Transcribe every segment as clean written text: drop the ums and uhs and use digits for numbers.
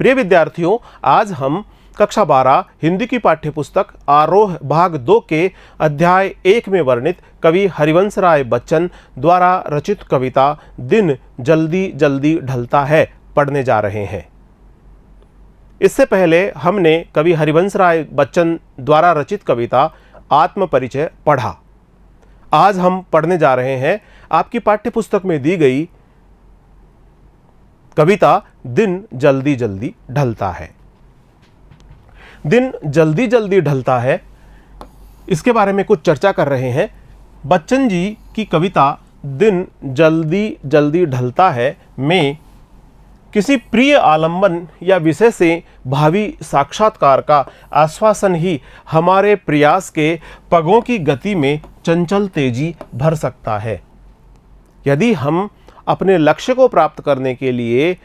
प्रिय विद्यार्थियों, आज हम कक्षा 12 हिंदी की पाठ्यपुस्तक आरोह भाग 2 के अध्याय 1 में वर्णित कवि हरिवंश राय बच्चन द्वारा रचित कविता दिन जल्दी जल्दी ढलता है पढ़ने जा रहे हैं। इससे पहले हमने कवि हरिवंश राय बच्चन द्वारा रचित कविता आत्मपरिचय पढ़ा। आज हम पढ़ने जा रहे हैं आपकी पाठ्यपुस्तक में दी गई कविता दिन जल्दी जल्दी ढलता है। दिन जल्दी जल्दी ढलता है, इसके बारे में कुछ चर्चा कर रहे हैं। बच्चन जी की कविता दिन जल्दी जल्दी ढलता है में किसी प्रिय आलंबन या विषय से भावी साक्षात्कार का आश्वासन ही हमारे प्रयास के पगों की गति में चंचल तेजी भर सकता है। यदि हम अपने लक्ष्य को प्राप्त करने के लिए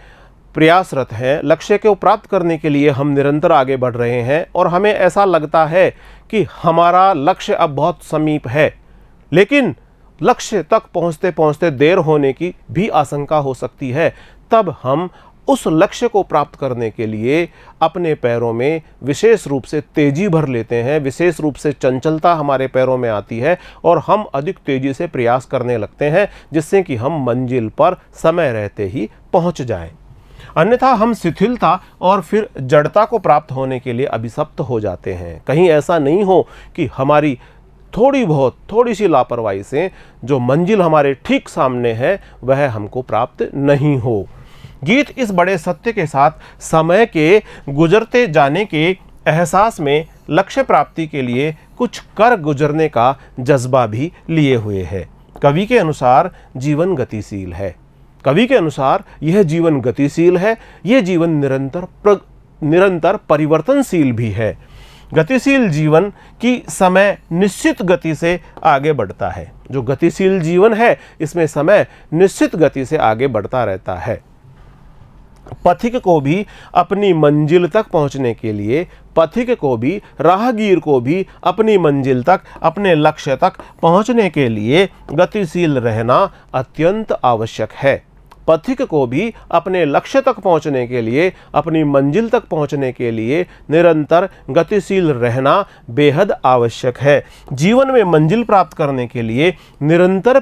प्रयासरत हैं, लक्ष्य को प्राप्त करने के लिए हम निरंतर आगे बढ़ रहे हैं और हमें ऐसा लगता है कि हमारा लक्ष्य अब बहुत समीप है, लेकिन लक्ष्य तक पहुंचते पहुंचते देर होने की भी आशंका हो सकती है, तब हम उस लक्ष्य को प्राप्त करने के लिए अपने पैरों में विशेष रूप से तेजी भर लेते हैं, विशेष रूप से चंचलता हमारे पैरों में आती है और हम अधिक तेजी से प्रयास करने लगते हैं, जिससे कि हम मंजिल पर समय रहते ही पहुंच जाएं। अन्यथा हम शिथिलता और फिर जड़ता को प्राप्त होने के लिए अभिशप्त हो जाते हैं। कहीं ऐसा नहीं हो कि हमारी थोड़ी सी लापरवाही से जो मंजिल हमारे ठीक सामने है वह हमको प्राप्त नहीं हो। गीत इस बड़े सत्य के साथ समय के गुजरते जाने के एहसास में लक्ष्य प्राप्ति के लिए कुछ कर गुजरने का जज्बा भी लिए हुए है। कवि के अनुसार जीवन गतिशील है। कवि के अनुसार यह जीवन गतिशील है, यह जीवन निरंतर परिवर्तनशील भी है। गतिशील जीवन की समय निश्चित गति से आगे बढ़ता है। जो गतिशील जीवन है इसमें समय निश्चित गति से आगे बढ़ता रहता है। पथिक को भी अपनी मंजिल तक पहुंचने के लिए, पथिक को भी, राहगीर को भी अपनी मंजिल तक, अपने लक्ष्य तक पहुंचने के लिए गतिशील रहना अत्यंत आवश्यक है। पथिक को भी अपने लक्ष्य तक पहुंचने के लिए, अपनी मंजिल तक पहुंचने के लिए निरंतर गतिशील रहना बेहद आवश्यक है। जीवन में मंजिल प्राप्त करने के लिए निरंतर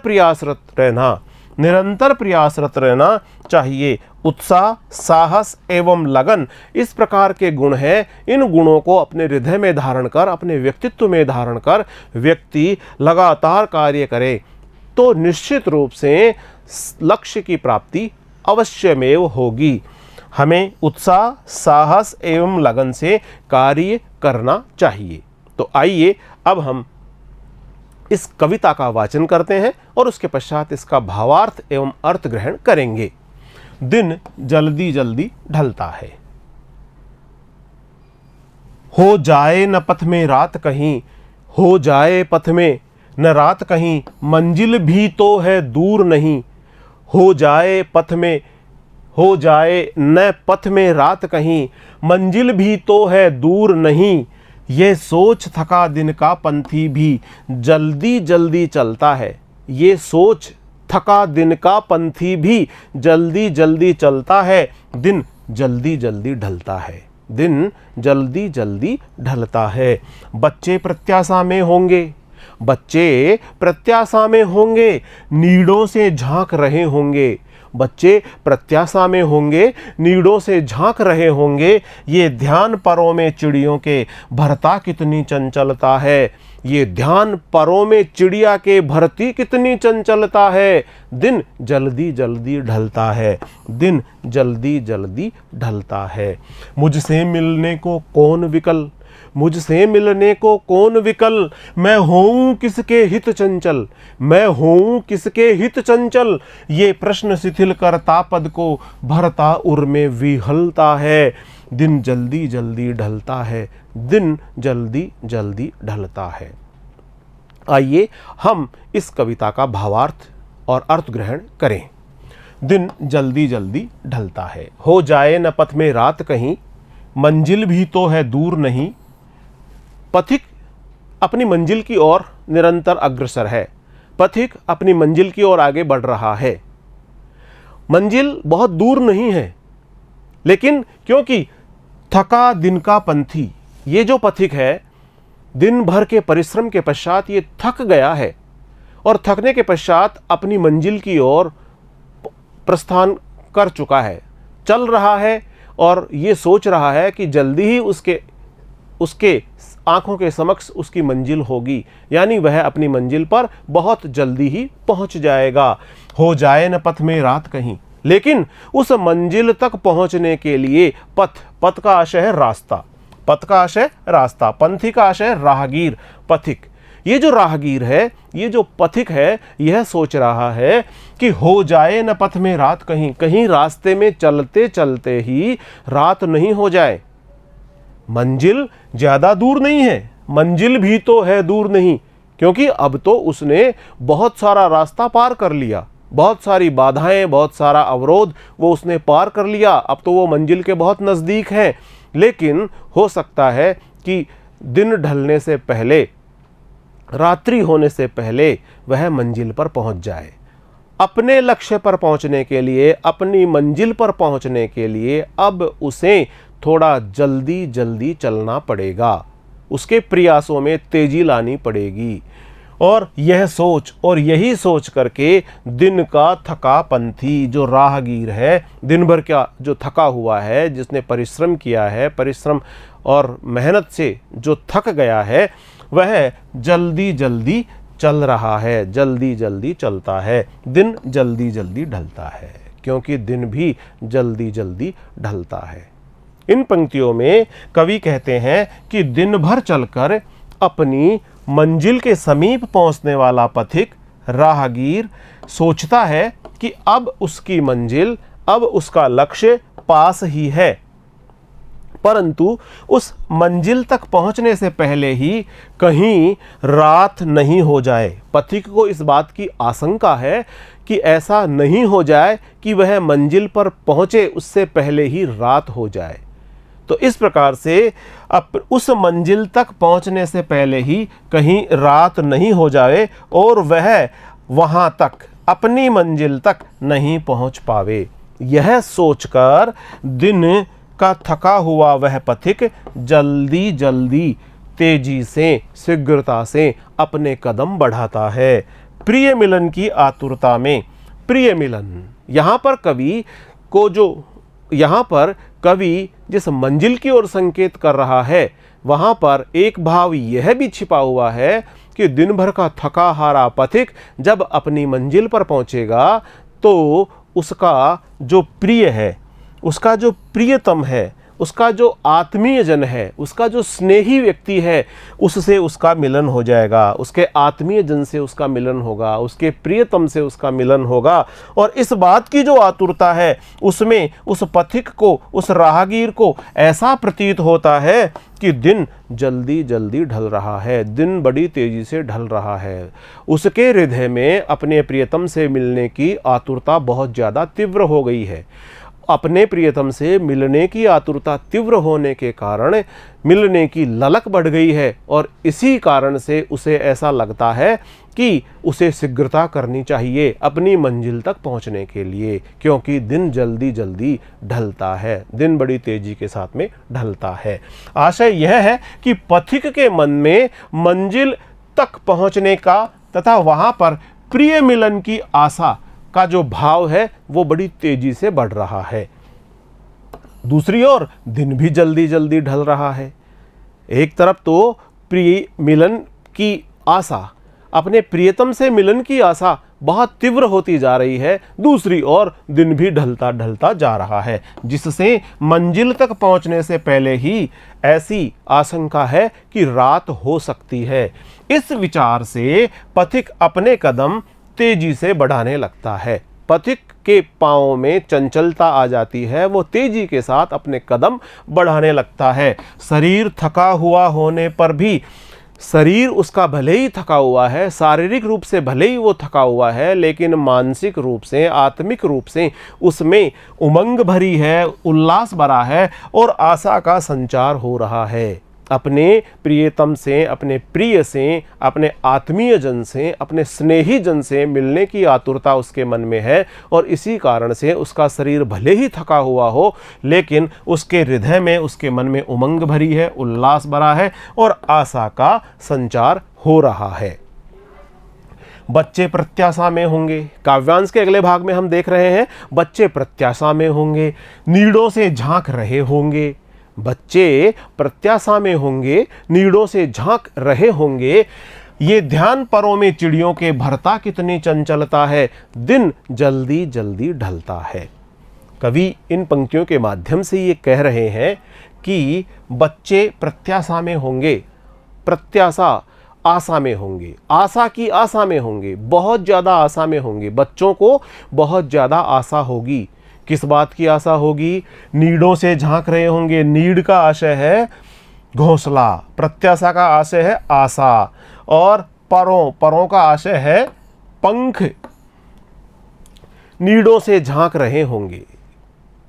प्रयासरत रहना चाहिए। उत्साह, साहस एवं लगन इस प्रकार के गुण हैं। इन गुणों को अपने हृदय में धारण कर, अपने व्यक्तित्व में धारण कर व्यक्ति लगातार कार्य करे तो निश्चित रूप से लक्ष्य की प्राप्ति अवश्यमेव होगी। हमें उत्साह, साहस एवं लगन से कार्य करना चाहिए। तो आइए अब हम इस कविता का वाचन करते हैं और उसके पश्चात इसका भावार्थ एवं अर्थ ग्रहण करेंगे। दिन जल्दी जल्दी ढलता है। हो जाए न पथ में रात कहीं, हो जाए पथ में न रात कहीं, मंजिल भी तो है दूर नहीं। हो जाए न पथ में रात कहीं, मंजिल भी तो है दूर नहीं। ये सोच थका दिन का पंथी भी जल्दी जल्दी चलता है। ये सोच थका दिन का पंथी भी जल्दी जल्दी चलता है। दिन जल्दी जल्दी ढलता है। दिन जल्दी जल्दी ढलता है। बच्चे प्रत्याशा में होंगे, नीड़ों से झांक रहे होंगे। बच्चे प्रत्याशा में होंगे, नीड़ों से झांक रहे होंगे। ये ध्यान परों में चिड़ियों के भरता कितनी चंचलता है। ये ध्यान परों में चिड़िया के भरती कितनी चंचलता है। दिन जल्दी जल्दी ढलता है। दिन जल्दी जल्दी ढलता है। मुझसे मिलने को कौन विकल, मैं होऊं किसके हित चंचल, ये प्रश्न शिथिल करता पद को भरता उर में विहलता है। दिन जल्दी जल्दी ढलता है। दिन जल्दी जल्दी ढलता है। आइए हम इस कविता का भावार्थ और अर्थ ग्रहण करें। दिन जल्दी जल्दी ढलता है। हो जाए न पथ में रात कहीं, मंजिल भी तो है दूर नहीं। पथिक अपनी मंजिल की ओर निरंतर अग्रसर है। पथिक अपनी मंजिल की ओर आगे बढ़ रहा है। मंजिल बहुत दूर नहीं है, लेकिन क्योंकि थका दिन का पंथी, ये जो पथिक है दिन भर के परिश्रम के पश्चात ये थक गया है और थकने के पश्चात अपनी मंजिल की ओर प्रस्थान कर चुका है, चल रहा है और ये सोच रहा है कि जल्दी ही उसके आंखों के समक्ष उसकी मंजिल होगी, यानी वह अपनी मंजिल पर बहुत जल्दी ही पहुंच जाएगा। हो जाए न पथ में रात कहीं, लेकिन उस मंजिल तक पहुंचने के लिए पथ का आशय है रास्ता, पथ का आशय रास्ता, पंथी का आशय राहगीर, पथिक। ये जो राहगीर है, ये जो पथिक है, यह सोच रहा है कि हो जाए न पथ में रात कहीं, कहीं रास्ते में चलते चलते ही रात नहीं हो जाए। मंजिल ज्यादा दूर नहीं है, मंजिल भी तो है दूर नहीं, क्योंकि अब तो उसने बहुत सारा रास्ता पार कर लिया, बहुत सारी बाधाएं, बहुत सारा अवरोध वो उसने पार कर लिया। अब तो वो मंजिल के बहुत नज़दीक है। लेकिन हो सकता है कि दिन ढलने से पहले, रात्रि होने से पहले वह मंजिल पर पहुंच जाए। अपने लक्ष्य पर पहुंचने के लिए, अपनी मंजिल पर पहुंचने के लिए अब उसे थोड़ा जल्दी जल्दी चलना पड़ेगा, उसके प्रयासों में तेजी लानी पड़ेगी। और यह सोच और यही सोच करके दिन का थका पंथी जो राहगीर है, दिन भर का जो थका हुआ है, जिसने परिश्रम किया है, परिश्रम और मेहनत से जो थक गया है, वह जल्दी जल्दी चल रहा है, जल्दी जल्दी चलता है। दिन जल्दी जल्दी ढलता है, क्योंकि दिन भी जल्दी जल्दी ढलता है। इन पंक्तियों में कवि कहते हैं कि दिन भर चलकर अपनी मंजिल के समीप पहुंचने वाला पथिक राहगीर सोचता है कि अब उसकी मंजिल, अब उसका लक्ष्य पास ही है, परंतु उस मंजिल तक पहुंचने से पहले ही कहीं रात नहीं हो जाए। पथिक को इस बात की आशंका है कि ऐसा नहीं हो जाए कि वह मंजिल पर पहुंचे उससे पहले ही रात हो जाए। तो इस प्रकार से अब उस मंजिल तक पहुंचने से पहले ही कहीं रात नहीं हो जाए और वह वहां तक, अपनी मंजिल तक नहीं पहुंच पावे। यह सोचकर दिन का थका हुआ वह पथिक जल्दी जल्दी, तेजी से, शीघ्रता से अपने कदम बढ़ाता है। प्रिय मिलन की आतुरता में, प्रिय मिलन, यहाँ पर कवि जिस मंजिल की ओर संकेत कर रहा है, वहाँ पर एक भाव यह भी छिपा हुआ है कि दिन भर का थका हारा पथिक जब अपनी मंजिल पर पहुँचेगा तो उसका जो प्रिय है, उसका जो प्रियतम है, उसका जो आत्मीय जन है, उसका जो स्नेही व्यक्ति है, उससे उसका मिलन हो जाएगा, उसके आत्मीय जन से उसका मिलन होगा, उसके प्रियतम से उसका मिलन होगा। और इस बात की जो आतुरता है उसमें उस पथिक को, उस राहगीर को ऐसा प्रतीत होता है कि दिन जल्दी जल्दी ढल रहा है, दिन बड़ी तेजी से ढल रहा है। उसके हृदय में अपने प्रियतम से मिलने की आतुरता बहुत ज़्यादा तीव्र हो गई है। अपने प्रियतम से मिलने की आतुरता तीव्र होने के कारण मिलने की ललक बढ़ गई है और इसी कारण से उसे ऐसा लगता है कि उसे शीघ्रता करनी चाहिए अपनी मंजिल तक पहुंचने के लिए, क्योंकि दिन जल्दी जल्दी ढलता है, दिन बड़ी तेजी के साथ में ढलता है। आशय यह है कि पथिक के मन में मंजिल तक पहुंचने का तथा वहां पर प्रिय मिलन की आशा का जो भाव है वो बड़ी तेजी से बढ़ रहा है। दूसरी ओर दिन भी जल्दी जल्दी ढल रहा है। एक तरफ तो प्रिय मिलन की आशा, अपने प्रियतम से मिलन की आशा बहुत तीव्र होती जा रही है, दूसरी ओर दिन भी ढलता ढलता जा रहा है, जिससे मंजिल तक पहुंचने से पहले ही ऐसी आशंका है कि रात हो सकती है। इस विचार से पथिक अपने कदम तेजी से बढ़ाने लगता है। पथिक के पाँव में चंचलता आ जाती है, वो तेजी के साथ अपने कदम बढ़ाने लगता है। शरीर थका हुआ होने पर भी, शरीर उसका भले ही थका हुआ है, शारीरिक रूप से भले ही वो थका हुआ है, लेकिन मानसिक रूप से, आत्मिक रूप से उसमें उमंग भरी है, उल्लास भरा है और आशा का संचार हो रहा है। अपने प्रियतम से, अपने प्रिय से, अपने आत्मीय जन से, अपने स्नेही जन से मिलने की आतुरता उसके मन में है और इसी कारण से उसका शरीर भले ही थका हुआ हो लेकिन उसके हृदय में, उसके मन में उमंग भरी है, उल्लास भरा है और आशा का संचार हो रहा है। बच्चे प्रत्याशा में होंगे। काव्यांश के अगले भाग में हम देख रहे हैं बच्चे प्रत्याशा में होंगे, नीड़ों से झांक रहे होंगे। बच्चे प्रत्याशा में होंगे, नीड़ों से झांक रहे होंगे। ये ध्यान परों में चिड़ियों के भरता कितनी चंचलता है, दिन जल्दी जल्दी ढलता है। कवि इन पंक्तियों के माध्यम से ये कह रहे हैं कि बच्चे प्रत्याशा में होंगे, प्रत्याशा आशा में होंगे, आशा की आशा में होंगे, बहुत ज़्यादा आशा में होंगे। बच्चों को बहुत ज़्यादा आशा होगी। किस बात की आशा होगी? नीड़ों से झांक रहे होंगे। नीड़ का आशय है घोंसला, प्रत्याशा का आशय है आशा और परों का आशय है पंख। नीड़ों से झांक रहे होंगे।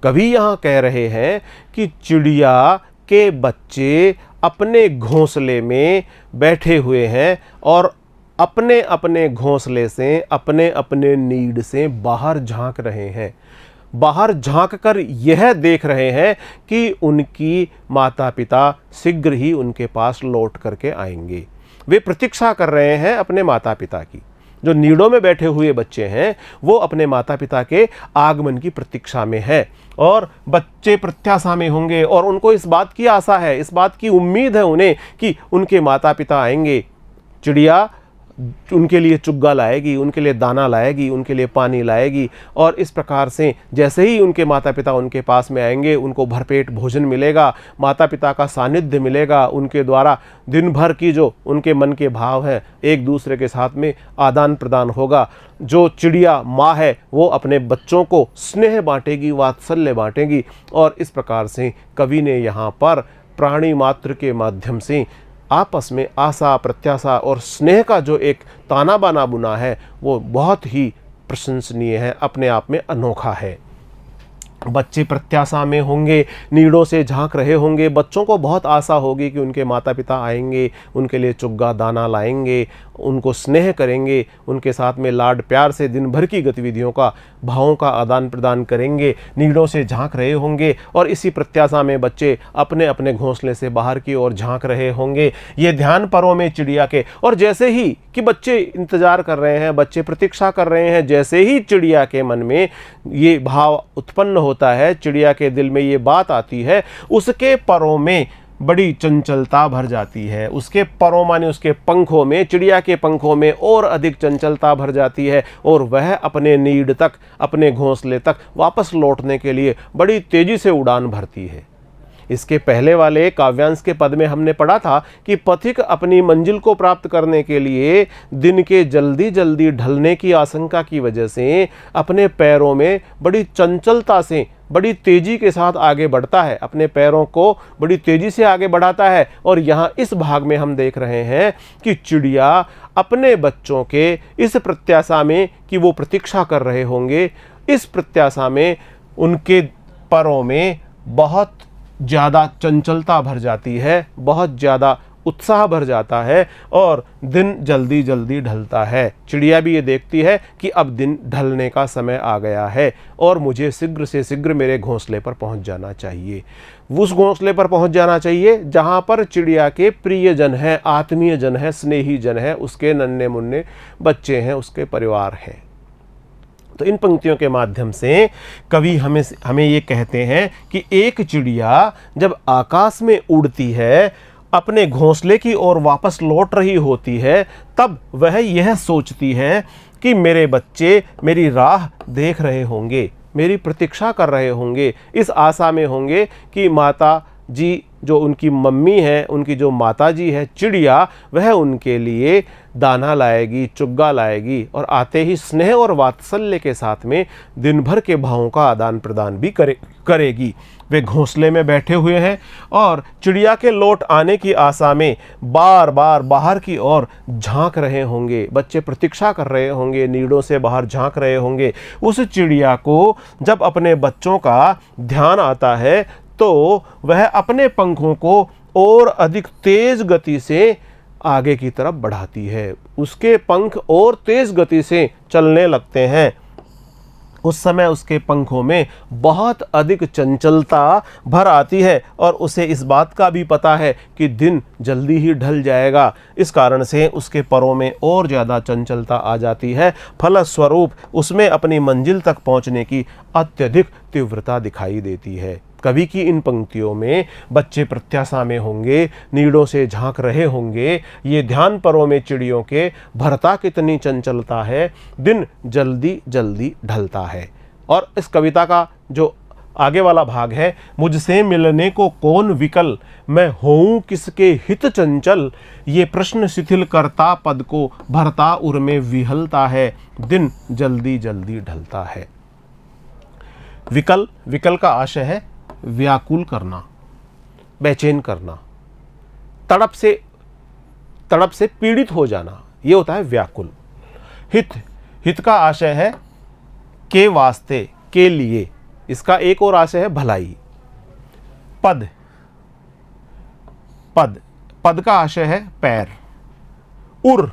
कवि यहाँ कह रहे हैं कि चिड़िया के बच्चे अपने घोंसले में बैठे हुए हैं और अपने अपने घोंसले से, अपने अपने नीड से बाहर झांक रहे हैं। बाहर झांक कर यह देख रहे हैं कि उनकी माता पिता शीघ्र ही उनके पास लौट करके आएंगे। वे प्रतीक्षा कर रहे हैं अपने माता पिता की। जो नीड़ों में बैठे हुए बच्चे हैं वो अपने माता पिता के आगमन की प्रतीक्षा में है और बच्चे प्रत्याशा में होंगे और उनको इस बात की आशा है, इस बात की उम्मीद है उन्हें कि उनके माता पिता आएंगे। चिड़िया उनके लिए चुग्गा लाएगी, उनके लिए दाना लाएगी, उनके लिए पानी लाएगी और इस प्रकार से जैसे ही उनके माता पिता उनके पास में आएंगे उनको भरपेट भोजन मिलेगा, माता पिता का सानिध्य मिलेगा, उनके द्वारा दिन भर की जो उनके मन के भाव हैं एक दूसरे के साथ में आदान प्रदान होगा। जो चिड़िया माँ है वो अपने बच्चों को स्नेह बांटेगी, वात्सल्य बांटेगी और इस प्रकार से कवि ने यहाँ पर प्राणी मात्र के माध्यम से आपस में आशा, प्रत्याशा और स्नेह का जो एक ताना बाना बुना है वो बहुत ही प्रशंसनीय है, अपने आप में अनोखा है। बच्चे प्रत्याशा में होंगे, नीड़ों से झांक रहे होंगे। बच्चों को बहुत आशा होगी कि उनके माता पिता आएंगे, उनके लिए चुग्गा दाना लाएंगे, उनको स्नेह करेंगे, उनके साथ में लाड प्यार से दिन भर की गतिविधियों का, भावों का आदान प्रदान करेंगे। नीड़ों से झांक रहे होंगे और इसी प्रत्याशा में बच्चे अपने अपने घोंसले से बाहर की ओर झांक रहे होंगे। ये ध्यान परों में चिड़िया के, और जैसे ही कि बच्चे इंतजार कर रहे हैं, बच्चे प्रतीक्षा कर रहे हैं, जैसे ही चिड़िया के मन में ये भाव उत्पन्न होता है, चिड़िया के दिल में ये बात आती है, उसके परों में बड़ी चंचलता भर जाती है। उसके परों माने उसके पंखों में, चिड़िया के पंखों में और अधिक चंचलता भर जाती है और वह अपने नीड तक, अपने घोंसले तक वापस लौटने के लिए बड़ी तेजी से उड़ान भरती है। इसके पहले वाले काव्यांश के पद में हमने पढ़ा था कि पथिक अपनी मंजिल को प्राप्त करने के लिए दिन के जल्दी जल्दी ढलने की आशंका की वजह से अपने पैरों में बड़ी चंचलता से, बड़ी तेजी के साथ आगे बढ़ता है, अपने पैरों को बड़ी तेजी से आगे बढ़ाता है। और यहाँ इस भाग में हम देख रहे हैं कि चिड़िया अपने बच्चों के इस प्रत्याशा में कि वो प्रतीक्षा कर रहे होंगे, इस प्रत्याशा में उनके परों में बहुत ज़्यादा चंचलता भर जाती है, बहुत ज़्यादा उत्साह भर जाता है और दिन जल्दी जल्दी ढलता है। चिड़िया भी ये देखती है कि अब दिन ढलने का समय आ गया है और मुझे शीघ्र से शीघ्र मेरे घोंसले पर पहुंच जाना चाहिए। उस घोंसले पर पहुंच जाना चाहिए जहां पर चिड़िया के प्रियजन हैं, आत्मीय जन हैं, स्नेही जन हैं, उसके नन्हे मुन्ने बच्चे हैं, उसके परिवार हैं। तो इन पंक्तियों के माध्यम से कवि हमें ये कहते हैं कि एक चिड़िया जब आकाश में उड़ती है, अपने घोंसले की ओर वापस लौट रही होती है, तब वह यह सोचती है कि मेरे बच्चे मेरी राह देख रहे होंगे, मेरी प्रतीक्षा कर रहे होंगे, इस आशा में होंगे कि माता जी जो उनकी मम्मी है, उनकी जो माता जी है चिड़िया, वह उनके लिए दाना लाएगी, चुग्गा लाएगी और आते ही स्नेह और वात्सल्य के साथ में दिन भर के भावों का आदान प्रदान भी करेगी। वे घोंसले में बैठे हुए हैं और चिड़िया के लौट आने की आशा में बार बार बाहर की ओर झांक रहे होंगे। बच्चे प्रतीक्षा कर रहे होंगे, नीड़ों से बाहर झांक रहे होंगे। उस चिड़िया को जब अपने बच्चों का ध्यान आता है तो वह अपने पंखों को और अधिक तेज गति से आगे की तरफ बढ़ाती है, उसके पंख और तेज गति से चलने लगते हैं। उस समय उसके पंखों में बहुत अधिक चंचलता भर आती है और उसे इस बात का भी पता है कि दिन जल्दी ही ढल जाएगा। इस कारण से उसके परों में और ज़्यादा चंचलता आ जाती है। फलस्वरूप उसमें अपनी मंजिल तक पहुंचने की अत्यधिक तीव्रता दिखाई देती है। कवि की इन पंक्तियों में बच्चे प्रत्याशा में होंगे, नीड़ों से झांक रहे होंगे, ये ध्यान परों में चिड़ियों के भरता कितनी चंचलता है, दिन जल्दी जल्दी ढलता है। और इस कविता का जो आगे वाला भाग है, मुझसे मिलने को कौन विकल, मैं होऊं किसके हित चंचल, ये प्रश्न शिथिल करता पद को भरता उर में विहलता है, दिन जल्दी जल्दी ढलता है। विकल, विकल का आशय है व्याकुल करना, बेचैन करना, तड़प से पीड़ित हो जाना, ये होता है व्याकुल। हित, हित का आशय है के वास्ते, के लिए, इसका एक और आशय है भलाई। पद, पद, पद का आशय है पैर। उर,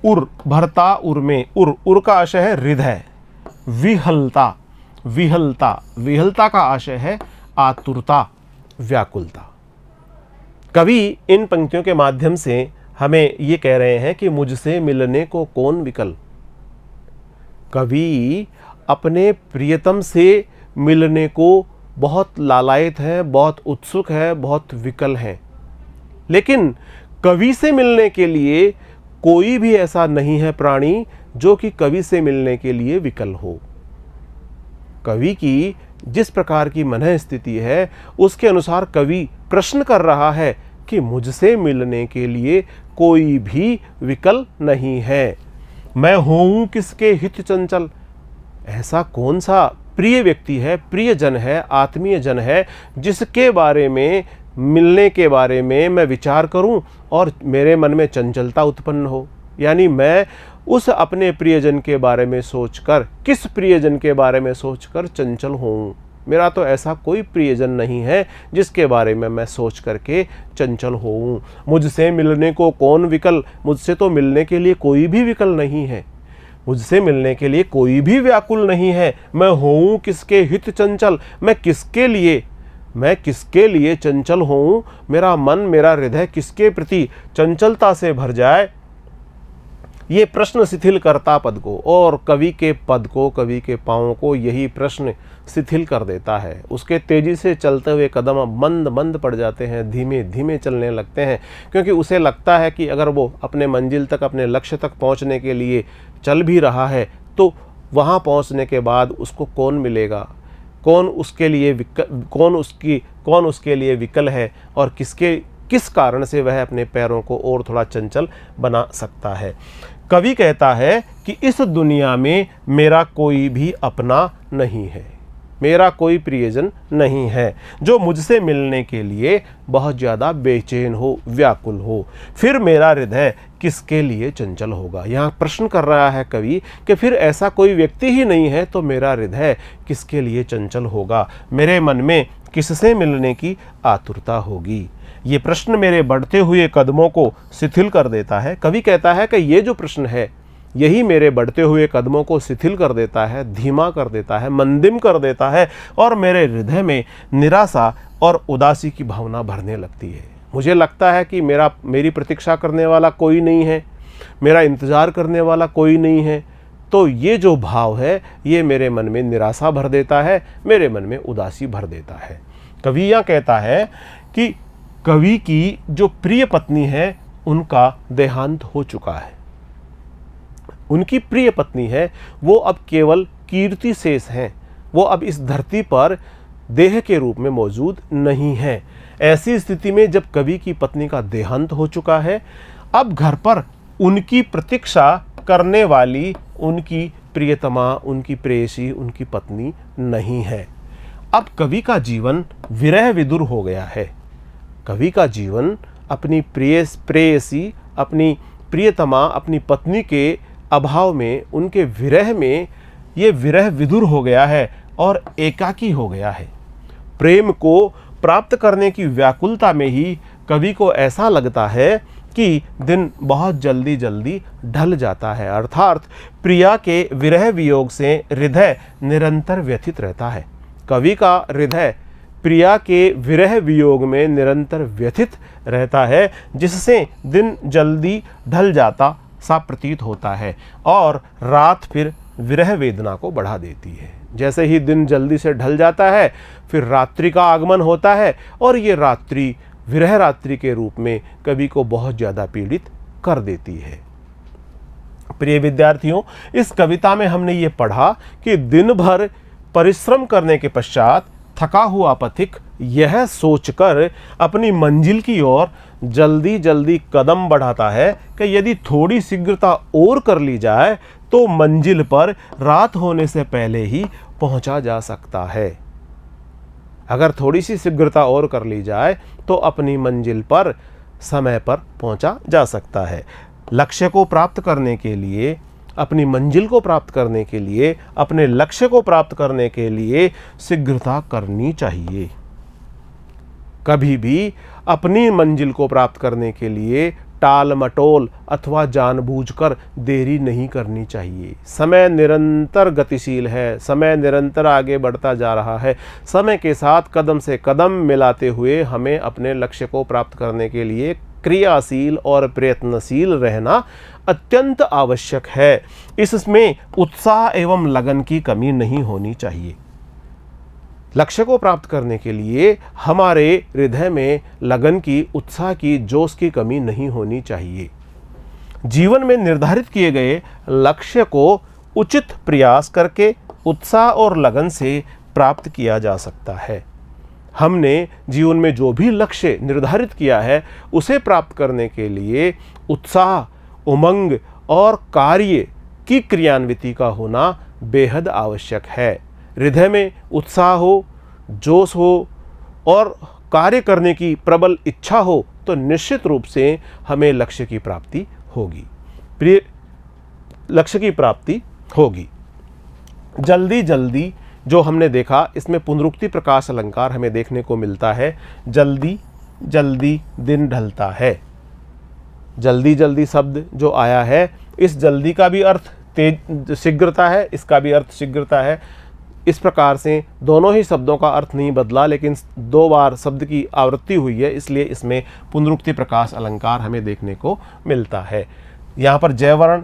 उर, भरता उर में, उर, उर का आशय है हृदय। विहलता, विहलता, विहलता का आशय है आतुरता, व्याकुलता। कवि इन पंक्तियों के माध्यम से हमें ये कह रहे हैं कि मुझसे मिलने को कौन विकल। कवि अपने प्रियतम से मिलने को बहुत लालायित है, बहुत उत्सुक है, बहुत विकल है। लेकिन कवि से मिलने के लिए कोई भी ऐसा नहीं है प्राणी जो कि कवि से मिलने के लिए विकल हो। कवि की जिस प्रकार की मन स्थिति है उसके अनुसार कवि प्रश्न कर रहा है कि मुझसे मिलने के लिए कोई भी विकल नहीं है। मैं होऊं किसके हित चंचल, ऐसा कौन सा प्रिय व्यक्ति है, प्रिय जन है, आत्मीय जन है जिसके बारे में, मिलने के बारे में मैं विचार करूं और मेरे मन में चंचलता उत्पन्न हो। यानी मैं उस अपने प्रियजन के बारे में सोचकर, किस प्रियजन के बारे में सोचकर चंचल हूँ। मेरा तो ऐसा कोई प्रियजन नहीं है जिसके बारे में मैं सोच करके चंचल होऊं। मुझसे मिलने को कौन विकल, मुझसे तो मिलने के लिए कोई भी विकल नहीं है, मुझसे मिलने के लिए कोई भी व्याकुल नहीं है। मैं होऊं किसके हित चंचल, मैं किसके लिए चंचल होऊं, मेरा मन, मेरा हृदय किसके प्रति चंचलता से भर जाए। ये प्रश्न शिथिल करता पद को, और कवि के पद को, कवि के पाँव को यही प्रश्न शिथिल कर देता है। उसके तेजी से चलते हुए कदम मंद मंद पड़ जाते हैं, धीमे धीमे चलने लगते हैं, क्योंकि उसे लगता है कि अगर वो अपने मंजिल तक, अपने लक्ष्य तक पहुंचने के लिए चल भी रहा है तो वहां पहुंचने के बाद उसको कौन मिलेगा, कौन उसके लिए विकल है और किस कारण से वह अपने पैरों को और थोड़ा चंचल बना सकता है। कवि कहता है कि इस दुनिया में मेरा कोई भी अपना नहीं है, मेरा कोई प्रियजन नहीं है जो मुझसे मिलने के लिए बहुत ज़्यादा बेचैन हो, व्याकुल हो। फिर मेरा हृदय किसके लिए चंचल होगा। यहाँ प्रश्न कर रहा है कवि कि फिर ऐसा कोई व्यक्ति ही नहीं है तो मेरा हृदय किसके लिए चंचल होगा, मेरे मन में किससे मिलने की आतुरता होगी। ये प्रश्न मेरे बढ़ते हुए कदमों को शिथिल कर देता है। कवि कहता है कि ये जो प्रश्न है यही मेरे बढ़ते हुए कदमों को शिथिल कर देता है, धीमा कर देता है, मंदिम कर देता है और मेरे हृदय में निराशा और उदासी की भावना भरने लगती है। मुझे लगता है कि मेरी प्रतीक्षा करने वाला कोई नहीं है, मेरा इंतज़ार करने वाला कोई नहीं है। तो ये जो भाव है ये मेरे मन में निराशा भर देता है, मेरे मन में उदासी भर देता है। कवि यहाँ कहता है कि कवि की जो प्रिय पत्नी है उनका देहांत हो चुका है। उनकी प्रिय पत्नी है वो अब केवल कीर्ति शेष हैं, वो अब इस धरती पर देह के रूप में मौजूद नहीं है। ऐसी स्थिति में जब कवि की पत्नी का देहांत हो चुका है, अब घर पर उनकी प्रतीक्षा करने वाली उनकी प्रियतमा, उनकी प्रेयसी, उनकी पत्नी नहीं है। अब कवि का जीवन विरह विदुर हो गया है। कवि का जीवन अपनी प्रेयसी, अपनी प्रियतमा, अपनी पत्नी के अभाव में, उनके विरह में ये विरह विदुर हो गया है और एकाकी हो गया है। प्रेम को प्राप्त करने की व्याकुलता में ही कवि को ऐसा लगता है कि दिन बहुत जल्दी जल्दी ढल जाता है, अर्थात प्रिया के विरह वियोग से हृदय निरंतर व्यथित रहता है। कवि का हृदय प्रिया के विरह वियोग में निरंतर व्यथित रहता है, जिससे दिन जल्दी ढल जाता सा प्रतीत होता है और रात फिर विरह वेदना को बढ़ा देती है। जैसे ही दिन जल्दी से ढल जाता है, फिर रात्रि का आगमन होता है और ये रात्रि विरह रात्रि के रूप में कवि को बहुत ज़्यादा पीड़ित कर देती है। प्रिय विद्यार्थियों, इस कविता में हमने ये पढ़ा कि दिन भर परिश्रम करने के पश्चात थका हुआ पथिक यह सोचकर अपनी मंजिल की ओर जल्दी जल्दी कदम बढ़ाता है कि यदि थोड़ी शीघ्रता और कर ली जाए तो मंजिल पर रात होने से पहले ही पहुंचा जा सकता है। अगर थोड़ी सी शीघ्रता और कर ली जाए तो अपनी मंजिल पर समय पर पहुंचा जा सकता है। लक्ष्य को प्राप्त करने के लिए, अपनी मंजिल को प्राप्त करने के लिए, अपने लक्ष्य को प्राप्त करने के लिए शीघ्रता करनी चाहिए। कभी भी अपनी मंजिल को प्राप्त करने के लिए टाल मटोल अथवा जानबूझकर देरी नहीं करनी चाहिए। समय निरंतर गतिशील है, समय निरंतर आगे बढ़ता जा रहा है। समय के साथ कदम से कदम मिलाते हुए हमें अपने लक्ष्य को प्राप्त करने के लिए क्रियाशील और प्रयत्नशील रहना अत्यंत आवश्यक है। इसमें उत्साह एवं लगन की कमी नहीं होनी चाहिए। लक्ष्य को प्राप्त करने के लिए हमारे हृदय में लगन की, उत्साह की, जोश की कमी नहीं होनी चाहिए। जीवन में निर्धारित किए गए लक्ष्य को उचित प्रयास करके उत्साह और लगन से प्राप्त किया जा सकता है। हमने जीवन में जो भी लक्ष्य निर्धारित किया है उसे प्राप्त करने के लिए उत्साह, उमंग और कार्य की क्रियान्विति का होना बेहद आवश्यक है। हृदय में उत्साह हो, जोश हो और कार्य करने की प्रबल इच्छा हो तो निश्चित रूप से हमें लक्ष्य की प्राप्ति होगी। प्रिय, लक्ष्य की प्राप्ति होगी। जल्दी जल्दी जो हमने देखा, इसमें पुनरुक्ति प्रकाश अलंकार हमें देखने को मिलता है। जल्दी जल्दी दिन ढलता है। जल्दी जल्दी शब्द जो आया है, इस जल्दी का भी अर्थ तेज शीघ्रता है, इसका भी अर्थ शीघ्रता है। इस प्रकार से दोनों ही शब्दों का अर्थ नहीं बदला, लेकिन दो बार शब्द की आवृत्ति हुई है, इसलिए इसमें पुनरुक्ति प्रकाश अलंकार हमें देखने को मिलता है। यहाँ पर जय वर्ण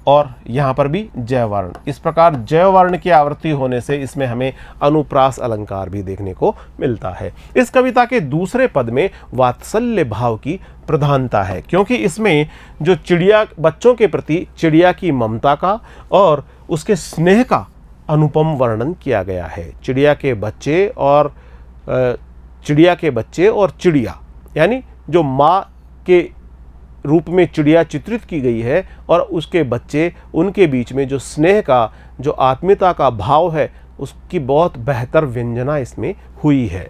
और यहाँ पर भी जय वर्ण, इस प्रकार जय वर्ण की आवृत्ति होने से इसमें हमें अनुप्रास अलंकार भी देखने को मिलता है। इस कविता के दूसरे पद में वात्सल्य भाव की प्रधानता है, क्योंकि इसमें जो चिड़िया, बच्चों के प्रति चिड़िया की ममता का और उसके स्नेह का अनुपम वर्णन किया गया है। चिड़िया के बच्चे और चिड़िया, यानी जो माँ के रूप में चिड़िया चित्रित की गई है और उसके बच्चे, उनके बीच में जो स्नेह का, जो आत्मीयता का भाव है, उसकी बहुत बेहतर व्यंजना इसमें हुई है।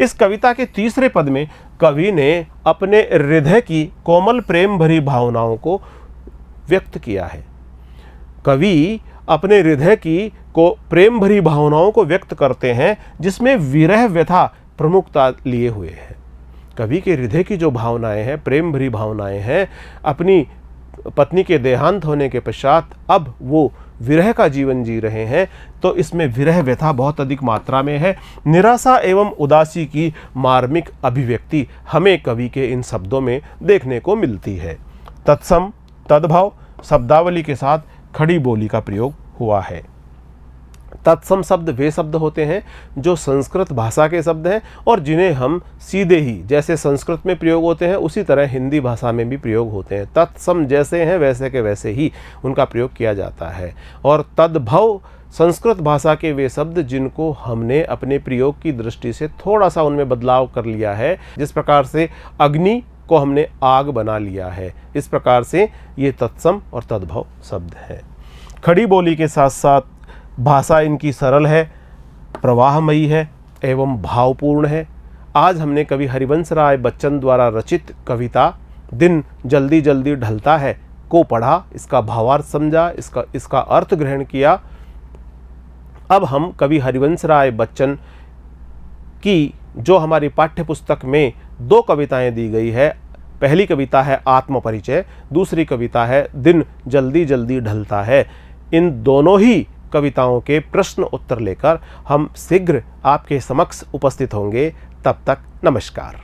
इस कविता के तीसरे पद में कवि ने अपने हृदय की कोमल प्रेम भरी भावनाओं को व्यक्त किया है। कवि अपने हृदय की को प्रेम भरी भावनाओं को व्यक्त करते हैं, जिसमें विरह व्यथा प्रमुखता लिए हुए है। कवि के हृदय की जो भावनाएं हैं, प्रेम भरी भावनाएं हैं, अपनी पत्नी के देहांत होने के पश्चात अब वो विरह का जीवन जी रहे हैं, तो इसमें विरह व्यथा बहुत अधिक मात्रा में है। निराशा एवं उदासी की मार्मिक अभिव्यक्ति हमें कवि के इन शब्दों में देखने को मिलती है। तत्सम, तद्भव शब्दावली के साथ खड़ी बोली का प्रयोग हुआ है। तत्सम शब्द वे शब्द होते हैं जो संस्कृत भाषा के शब्द हैं और जिन्हें हम सीधे ही, जैसे संस्कृत में प्रयोग होते हैं उसी तरह हिंदी भाषा में भी प्रयोग होते हैं। तत्सम जैसे हैं वैसे के वैसे ही उनका प्रयोग किया जाता है। और तद्भव संस्कृत भाषा के वे शब्द जिनको हमने अपने प्रयोग की दृष्टि से थोड़ा सा उनमें बदलाव कर लिया है। जिस प्रकार से अग्नि को हमने आग बना लिया है, इस प्रकार से ये तत्सम और तद्भव शब्द हैं। खड़ी बोली के साथ साथ भाषा इनकी सरल है, प्रवाहमयी है एवं भावपूर्ण है। आज हमने कवि हरिवंश राय बच्चन द्वारा रचित कविता दिन जल्दी जल्दी ढलता है को पढ़ा, इसका भावार्थ समझा, इसका अर्थ ग्रहण किया। अब हम कवि हरिवंश राय बच्चन कि जो हमारी पाठ्य पुस्तक में 2 कविताएं दी गई है, पहली कविता है आत्मपरिचय, दूसरी कविता है दिन जल्दी जल्दी ढलता है। इन दोनों ही कविताओं के प्रश्न उत्तर लेकर हम शीघ्र आपके समक्ष उपस्थित होंगे। तब तक नमस्कार।